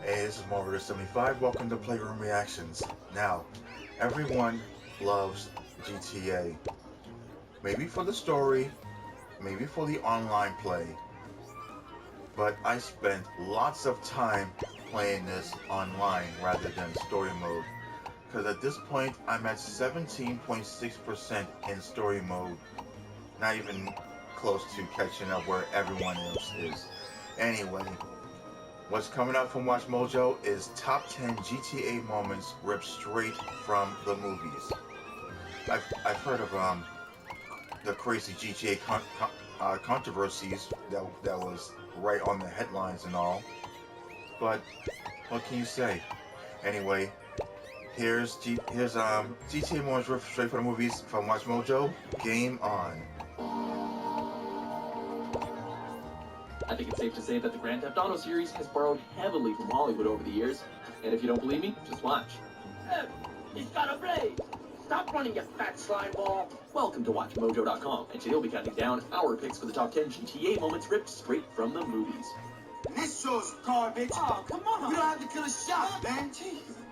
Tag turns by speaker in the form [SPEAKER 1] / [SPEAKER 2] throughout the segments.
[SPEAKER 1] Hey, this is Marvel75. Welcome to Playroom Reactions. Now, everyone loves GTA. Maybe for the story, maybe for the online play. But I spent lots of time playing this online rather than story mode. Because at this point, I'm at 17.6% in story mode. Not even close to catching up where everyone else is. Anyway, what's coming up from Watchmojo is top 10 GTA moments ripped straight from the movies. I've heard of the crazy GTA controversies that was right on the headlines and all, but what can you say? Anyway, here's GTA moments ripped straight from the movies from Watchmojo. Game on.
[SPEAKER 2] I think it's safe to say that the Grand Theft Auto series has borrowed heavily from Hollywood over the years, and if you don't believe me, just watch.
[SPEAKER 3] Hey, he's got a blade! Stop running, you fat slime ball!
[SPEAKER 2] Welcome to Watchmojo.com, and today we'll be counting down our picks for the top 10 GTA moments ripped straight from the movies.
[SPEAKER 4] This show's garbage.
[SPEAKER 3] Oh, come on!
[SPEAKER 4] We don't have to kill a shot, man.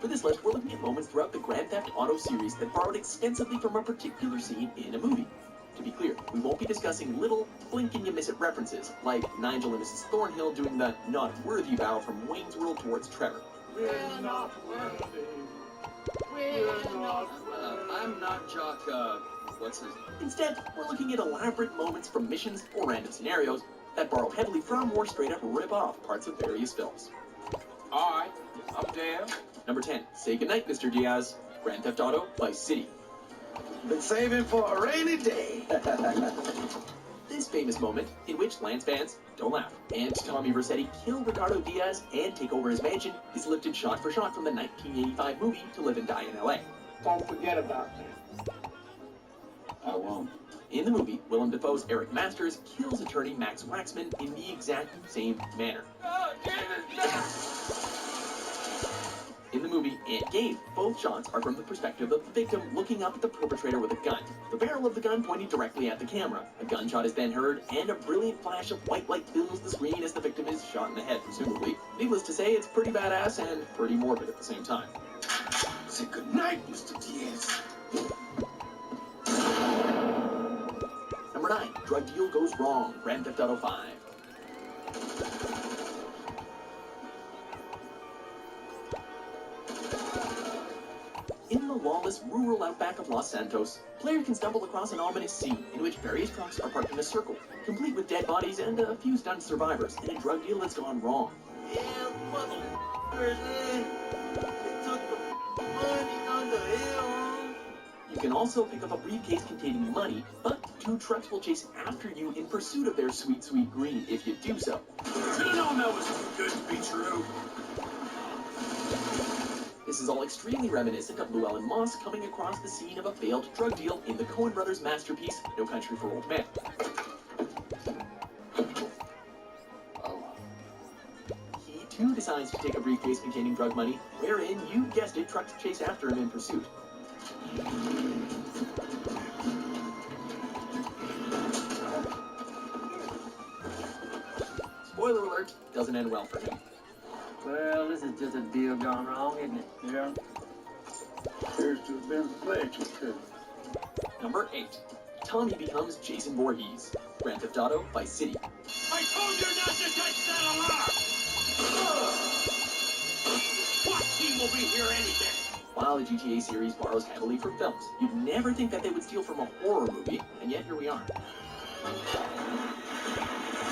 [SPEAKER 2] For this list, we're looking at moments throughout the Grand Theft Auto series that borrowed extensively from a particular scene in a movie. To be clear, we won't be discussing little blink-and-you-miss-it references, like Nigel and Mrs. Thornhill doing the not worthy bow from Wayne's World towards Trevor.
[SPEAKER 3] We're not worthy. We're not worthy.
[SPEAKER 2] I'm not Jock, what's his... Instead, we're looking at elaborate moments from missions or random scenarios that borrow heavily from or straight-up rip-off parts of various films.
[SPEAKER 3] Alright, I'm down.
[SPEAKER 2] Number 10, say goodnight, Mr. Diaz. Grand Theft Auto, Vice City.
[SPEAKER 4] Been saving for a rainy day.
[SPEAKER 2] This famous moment, in which Lance Vance, don't laugh, and Tommy Vercetti kill Ricardo Diaz and take over his mansion, is lifted shot for shot from the 1985 movie To Live and Die in L.A.
[SPEAKER 3] Don't forget about me.
[SPEAKER 4] I won't.
[SPEAKER 2] In the movie, Willem Dafoe's Eric Masters kills attorney Max Waxman in the exact same manner.
[SPEAKER 3] Oh, Jesus,
[SPEAKER 2] In the movie and game, both shots are from the perspective of the victim looking up at the perpetrator with a gun. The barrel of the gun pointing directly at the camera. A gunshot is then heard, and a brilliant flash of white light fills the screen as the victim is shot in the head, presumably. Needless to say, it's pretty badass and pretty morbid at the same time.
[SPEAKER 4] Say goodnight, Mr. Diaz.
[SPEAKER 2] Number 9, drug deal goes wrong, Grand Theft Auto 5. In the lawless rural outback of Los Santos, players can stumble across an ominous scene in which various trucks are parked in a circle, complete with dead bodies and a few stunned survivors in a drug deal that's gone wrong.
[SPEAKER 3] Yeah, motherfuckers, man. They took the money on the hill.
[SPEAKER 2] You can also pick up a briefcase containing money, but 2 trucks will chase after you in pursuit of their sweet, sweet green if you do so.
[SPEAKER 4] You don't know it's too good to be true.
[SPEAKER 2] This is all extremely reminiscent of Llewellyn Moss coming across the scene of a failed drug deal in the Coen brothers' masterpiece, No Country for Old Men. He too decides to take a briefcase containing drug money, wherein, you guessed it, trucks chase after him in pursuit. Spoiler alert, doesn't end well for him.
[SPEAKER 3] Well, this is just a deal gone wrong, isn't it?
[SPEAKER 4] Yeah. Appears to have been pledged too.
[SPEAKER 2] Number 8. Tommy becomes Jason Voorhees. Grand Theft Auto, Vice City.
[SPEAKER 4] I told you not to touch that alarm! What team will be here any day?
[SPEAKER 2] While the GTA series borrows heavily from films, you'd never think that they would steal from a horror movie, and yet here we are.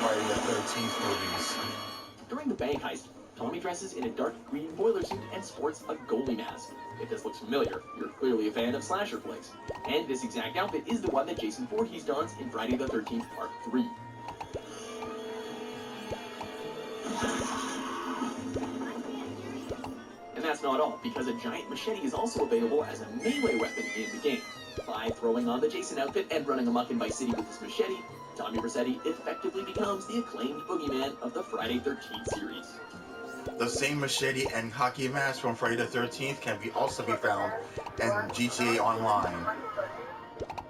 [SPEAKER 1] Friday the 13th movies.
[SPEAKER 2] During the bank heist, Tommy dresses in a dark green boiler suit and sports a goalie mask. If this looks familiar, you're clearly a fan of slasher flicks. And this exact outfit is the one that Jason Voorhees dons in Friday the 13th Part 3. And that's not all, because a giant machete is also available as a melee weapon in the game. By throwing on the Jason outfit and running amok in Vice City with his machete, Tommy Vercetti effectively becomes the acclaimed boogeyman of the Friday 13th series.
[SPEAKER 1] The same machete and hockey mask from Friday the 13th can also be found in GTA Online.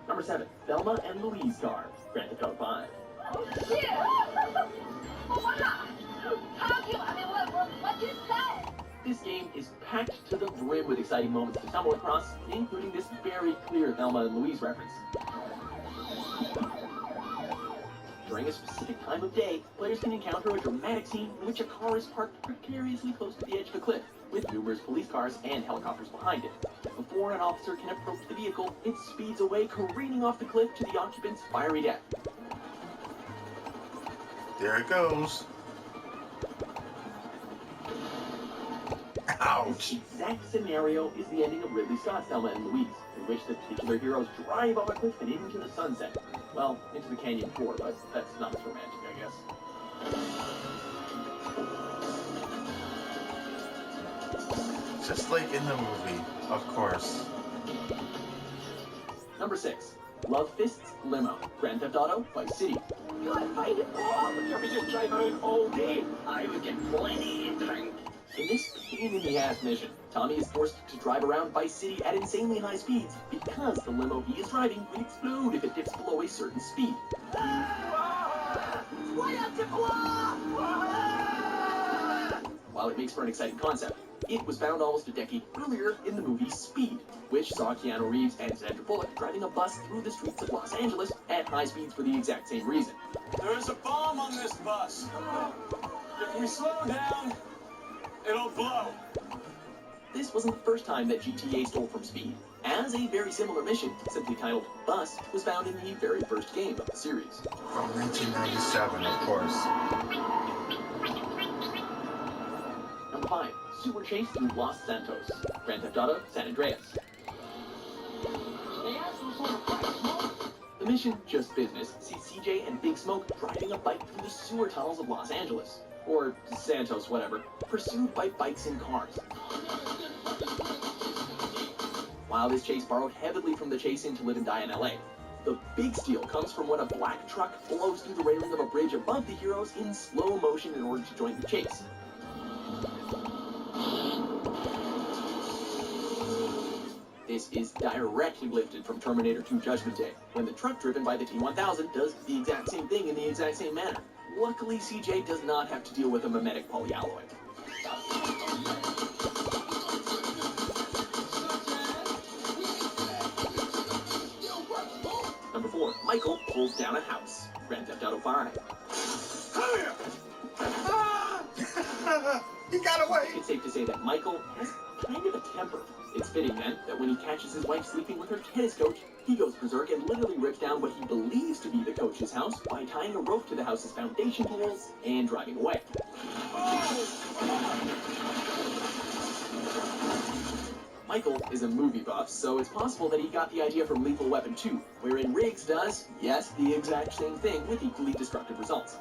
[SPEAKER 2] Number 7, Thelma and Louise car, Grand Theft Auto 5.
[SPEAKER 5] Oh, shit! Wow! How you, I mean, what you say?
[SPEAKER 2] packed to the brim with exciting moments to stumble across, including this very clear Thelma and Louise reference. During a specific time of day, players can encounter a dramatic scene in which a car is parked precariously close to the edge of a cliff, with numerous police cars and helicopters behind it. Before an officer can approach the vehicle, it speeds away, careening off the cliff to the occupant's fiery death.
[SPEAKER 1] There it goes. Ouch.
[SPEAKER 2] This exact scenario is the ending of Ridley Scott's Thelma and Louise, in which the titular heroes drive off a cliff and into the sunset. Well, into the canyon floor, but that's not as romantic, I guess.
[SPEAKER 1] Just like in the movie, of course.
[SPEAKER 2] Number 6. Love Fists, Limo, Grand Theft Auto, Vice City.
[SPEAKER 3] You would find it all, but you just drive around all day. I would get plenty to drink.
[SPEAKER 2] In this pain-in-the-ass mission, Tommy is forced to drive around Vice City at insanely high speeds because the limo he is driving would explode if it dips below a certain speed. While it makes for an exciting concept, it was found almost a decade earlier in the movie Speed, which saw Keanu Reeves and Sandra Bullock driving a bus through the streets of Los Angeles at high speeds for the exact same reason.
[SPEAKER 5] There's a bomb on this bus. If we slow down, it'll blow.
[SPEAKER 2] This wasn't the first time that GTA stole from Speed, as a very similar mission, simply titled Bus, was found in the very first game of the series.
[SPEAKER 1] From 1997, of course.
[SPEAKER 2] Number 5. Sewer Chase through Los Santos, Grand Theft Auto, San Andreas. The mission, Just Business, sees CJ and Big Smoke driving a bike through the sewer tunnels of Los Angeles, or Santos, whatever, pursued by bikes and cars. While this chase borrowed heavily from the chase in To Live and Die in LA, the big steal comes from when a black truck blows through the railing of a bridge above the heroes in slow motion in order to join the chase. This is directly lifted from Terminator 2 Judgment Day, when the truck driven by the T-1000 does the exact same thing in the exact same manner. Luckily, CJ does not have to deal with a mimetic polyalloy. Number 4. Michael pulls down a house, Grand Theft Auto 5.
[SPEAKER 5] Come here!
[SPEAKER 1] He got away.
[SPEAKER 2] It's safe to say that Michael has kind of a temper. It's fitting, then, that when he catches his wife sleeping with her tennis coach, he goes berserk and literally rips down what he believes to be the coach's house by tying a rope to the house's foundation poles and driving away. Michael is a movie buff, so it's possible that he got the idea from Lethal Weapon 2, wherein Riggs does, yes, the exact same thing with equally destructive results.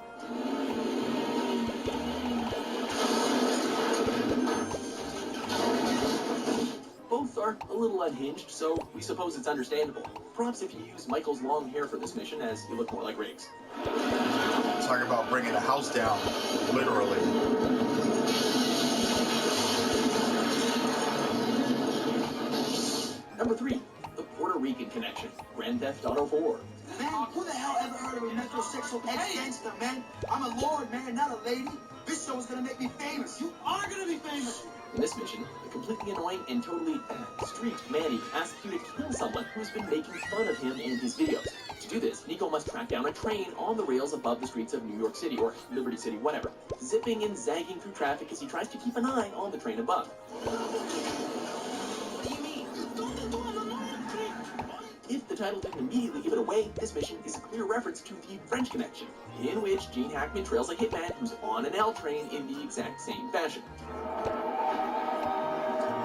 [SPEAKER 2] Both are a little unhinged, so we suppose it's understandable. Props if you use Michael's long hair for this mission, as you look more like Riggs.
[SPEAKER 1] Talking about bringing a house down, literally.
[SPEAKER 2] Number 3, the Puerto Rican Connection, Grand Theft Auto 4.
[SPEAKER 3] Man, who the hell ever heard of a metrosexual ex-gangster, man? I'm a lord, man, not a lady. This show is gonna make me famous. You are gonna be famous.
[SPEAKER 2] In this mission, the completely annoying and totally street Manny asks you to kill someone who's been making fun of him in his videos. To do this, Nico must track down a train on the rails above the streets of New York City, or Liberty City, whatever, zipping and zagging through traffic as he tries to keep an eye on the train above.
[SPEAKER 3] What do you mean?
[SPEAKER 2] If the title didn't immediately give it away, this mission is a clear reference to the French Connection, in which Gene Hackman trails a hitman who's on an L train in the exact same fashion.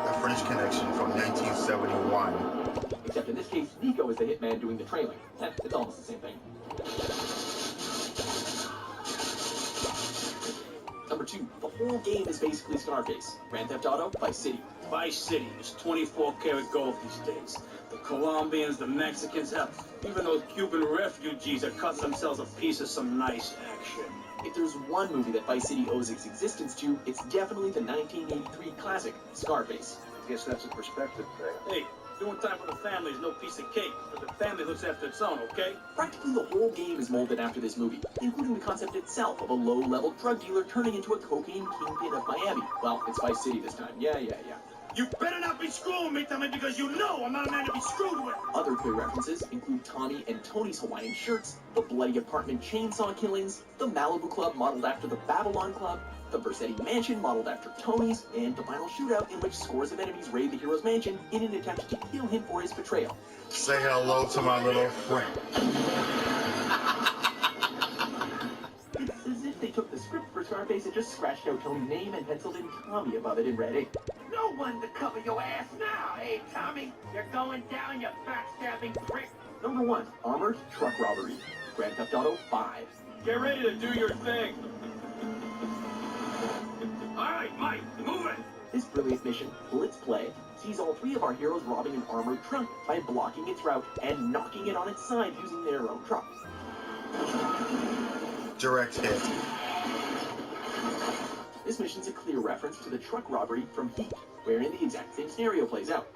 [SPEAKER 1] The French Connection from 1971.
[SPEAKER 2] Except in this case, Nico is the hitman doing the trailing. It's almost the same thing. Number 2, the whole game is basically Scarface, Grand Theft Auto, Vice City.
[SPEAKER 5] Vice City is 24 karat gold these days. The Colombians, the Mexicans, hell, even those Cuban refugees have cut themselves a piece of some nice action.
[SPEAKER 2] If there's one movie that Vice City owes its existence to, it's definitely the 1983 classic, Scarface.
[SPEAKER 4] I guess that's a perspective thing.
[SPEAKER 5] Hey, doing time for the family is no piece of cake, but the family looks after its own, okay?
[SPEAKER 2] Practically the whole game is molded after this movie, including the concept itself of a low-level drug dealer turning into a cocaine kingpin of Miami. Well, it's Vice City this time. Yeah.
[SPEAKER 5] You better not be screwing me, Tommy, because you know I'm not a man to be screwed with.
[SPEAKER 2] Other clear references include Tommy and Tony's Hawaiian shirts, the bloody apartment chainsaw killings, the Malibu Club modeled after the Babylon Club, the Vercetti Mansion modeled after Tony's, and the final shootout in which scores of enemies raid the hero's mansion in an attempt to kill him for his betrayal.
[SPEAKER 1] Say hello to my little friend.
[SPEAKER 2] It's as if they took the script for Scarface and just scratched out Tony's name and penciled in Tommy above it in red ink.
[SPEAKER 6] No one to cover your ass now, hey, Tommy? You're going down, you backstabbing prick.
[SPEAKER 2] Number 1, Armored Truck Robbery. Grand Theft Auto 5.
[SPEAKER 5] Get ready to do your thing. All right, Mike, move it.
[SPEAKER 2] This brilliant mission, Blitz Play, sees all 3 of our heroes robbing an armored truck by blocking its route and knocking it on its side using their own truck.
[SPEAKER 1] Direct hit.
[SPEAKER 2] This mission's a clear reference to the truck robbery from Heat, wherein the exact same scenario plays out.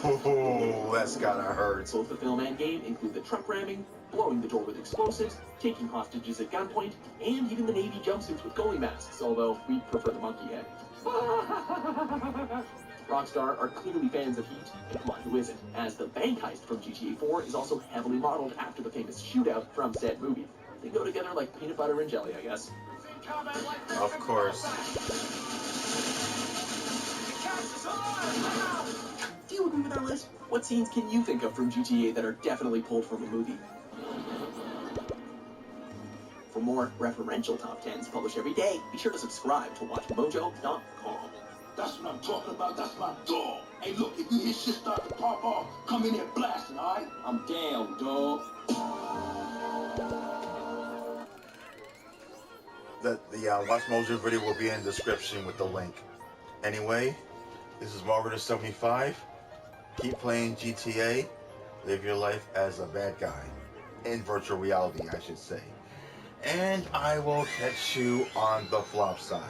[SPEAKER 1] Oh, that's gotta hurt.
[SPEAKER 2] Both the film and game include the truck ramming, blowing the door with explosives, taking hostages at gunpoint, and even the Navy jumpsuits with goalie masks, although we prefer the monkey head. Rockstar are clearly fans of Heat, and come on, who isn't, as the bank heist from GTA 4 is also heavily modeled after the famous shootout from said movie. They go together like peanut butter and jelly, I guess.
[SPEAKER 1] Of course.
[SPEAKER 2] Do you agree with our list? What scenes can you think of from GTA that are definitely pulled from a movie? For more referential top 10s published every day, be sure to subscribe to Watchmojo.com.
[SPEAKER 3] That's what I'm talking about. That's my dog. Hey, look, if you hear shit start to pop off, come in there blasting, all right? I'm down, dog.
[SPEAKER 1] The Watchmojo video will be in the description with the link. Anyway, this is Margaret75. Keep playing GTA. Live your life as a bad guy. In virtual reality, I should say. And I will catch you on the flop side.